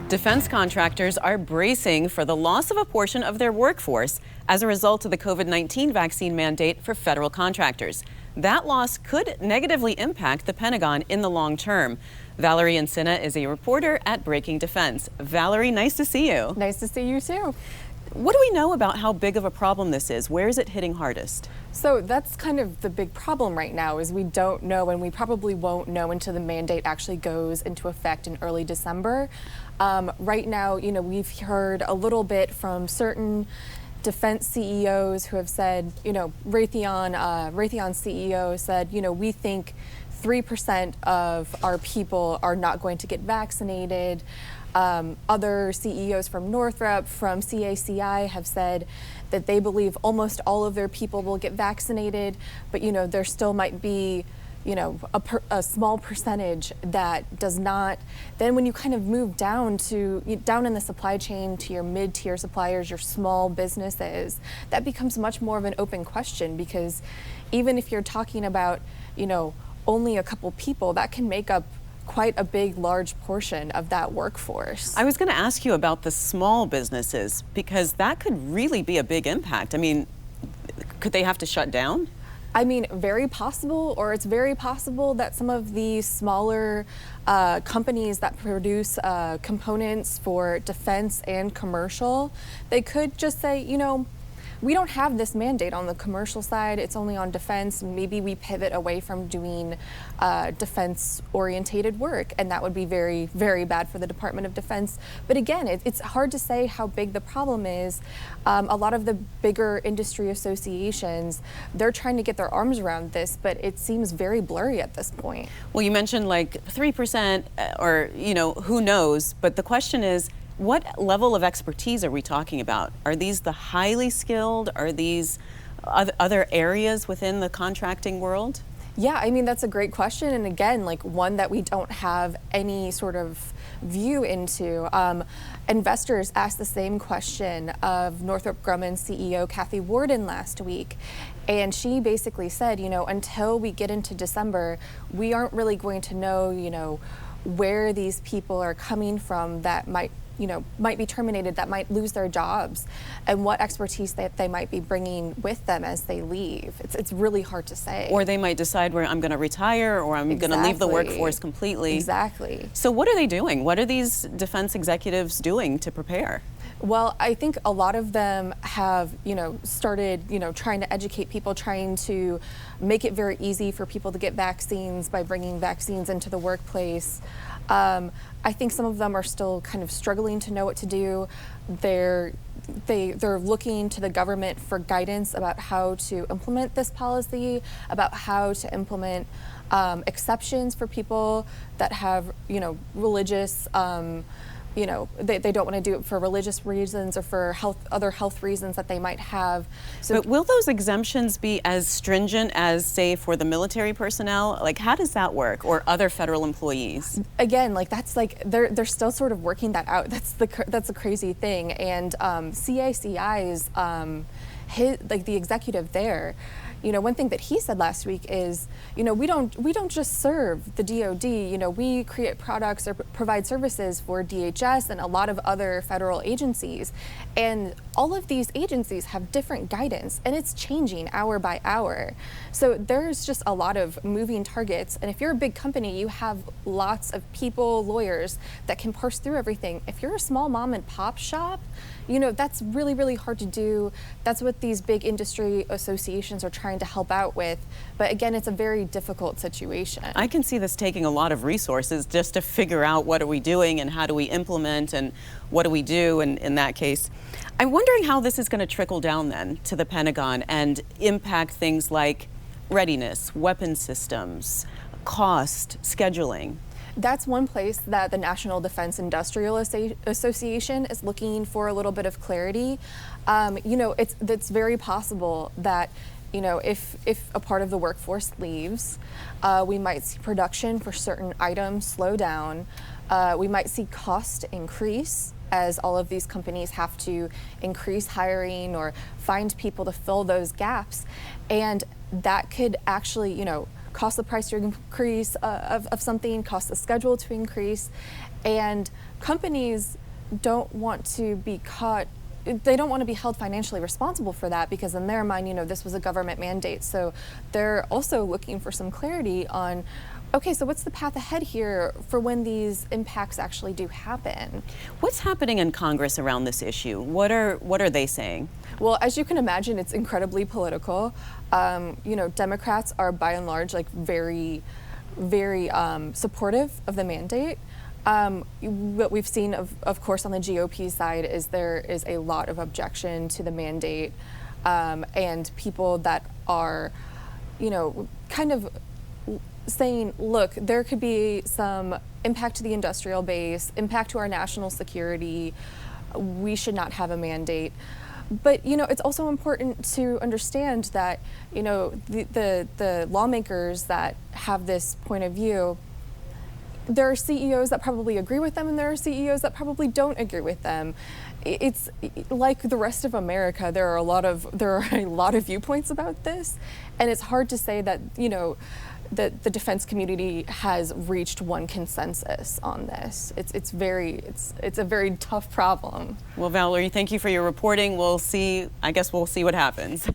Defense contractors are bracing for the loss of a portion of their workforce as a result of the COVID-19 vaccine mandate for federal contractors. That loss could negatively impact the Pentagon in the long term. Valerie Insinna is a reporter at Breaking Defense. Valerie, nice to see you. Nice to see you too. What do we know about how big of a problem this is? Where is it hitting hardest? So that's kind of the big problem right now is we don't know, and we probably won't know until the mandate actually goes into effect in early December. Right now, we've heard a little bit from certain defense CEOs who have said, Raytheon CEO said, we think 3% of our people are not going to get vaccinated. Other CEOs from Northrop, from CACI have said that they believe almost all of their people will get vaccinated, but there still might be a small percentage that does not. Then when you kind of move down in the supply chain to your mid-tier suppliers, your small businesses, that becomes much more of an open question, because even if you're talking about only a couple people, that can make up quite a big, large portion of that workforce. I was going to ask you about the small businesses, because that could really be a big impact. I mean, could they have to shut down? I mean, very possible, or it's very possible that some of the smaller companies that produce components for defense and commercial, they could just say, we don't have this mandate on the commercial side, it's only on defense. Maybe we pivot away from doing defense-orientated work, and that would be very, very bad for the Department of Defense. But again, it's hard to say how big the problem is. A lot of the bigger industry associations, they're trying to get their arms around this, but it seems very blurry at this point. Well, you mentioned like 3% or, who knows, but the question is, what level of expertise are we talking about? Are these the highly skilled? Are these other areas within the contracting world? Yeah, I mean, that's a great question. And again, like one that we don't have any sort of view into. Investors asked the same question of Northrop Grumman CEO Kathy Warden last week. And she basically said, until we get into December, we aren't really going to know, where these people are coming from that might be terminated, that might lose their jobs, and what expertise that they might be bringing with them as they leave. It's really hard to say. Or they might decide where I'm going to retire, or I'm going to leave the workforce completely. Exactly. So what are they doing? What are these defense executives doing to prepare? Well, I think a lot of them have, started, trying to educate people, trying to make it very easy for people to get vaccines by bringing vaccines into the workplace. I think some of them are still kind of struggling to know what to do. They're looking to the government for guidance about how to implement this policy, about how to implement exceptions for people that have, religious, they don't want to do it for religious reasons or for other health reasons that they might have. So, but will those exemptions be as stringent as, say, for the military personnel? Like, how does that work, or other federal employees? Again, they're still sort of working that out. That's a crazy thing. And CACI's the executive there, one thing that he said last week is, we don't just serve the DoD. We create products or provide services for DHS and a lot of other federal agencies, and all of these agencies have different guidance, and it's changing hour by hour. So there's just a lot of moving targets, and if you're a big company, you have lots of people, lawyers that can parse through everything. If you're a small mom and pop shop, that's really, really hard to do. That's what these big industry associations are trying to help out with. But again, it's a very difficult situation. I can see this taking a lot of resources just to figure out what are we doing and how do we implement and what do we do in that case. I'm wondering how this is going to trickle down then to the Pentagon and impact things like readiness, weapon systems, cost, scheduling. That's one place that the National Defense Industrial Association is looking for a little bit of clarity. It's very possible that, if a part of the workforce leaves, we might see production for certain items slow down. We might see cost increase as all of these companies have to increase hiring or find people to fill those gaps. And that could actually, cause the price to increase of something, cause the schedule to increase, and companies don't want to be caught. They don't want to be held financially responsible for that, because in their mind, this was a government mandate. So they're also looking for some clarity on, okay, so what's the path ahead here for when these impacts actually do happen? What's happening in Congress around this issue? What are they saying? Well, as you can imagine, it's incredibly political. Democrats are by and large very, very supportive of the mandate. What we've seen, of course, on the GOP side is there is a lot of objection to the mandate, and people that are, kind of saying, look, there could be some impact to the industrial base, impact to our national security. We should not have a mandate. But it's also important to understand that the lawmakers that have this point of view, there are CEOs that probably agree with them, and there are CEOs that probably don't agree with them. It's like the rest of America. There are a lot of viewpoints about this, and it's hard to say that that the defense community has reached one consensus on this. It's a very tough problem. Well, Valerie, thank you for your reporting. I guess we'll see what happens.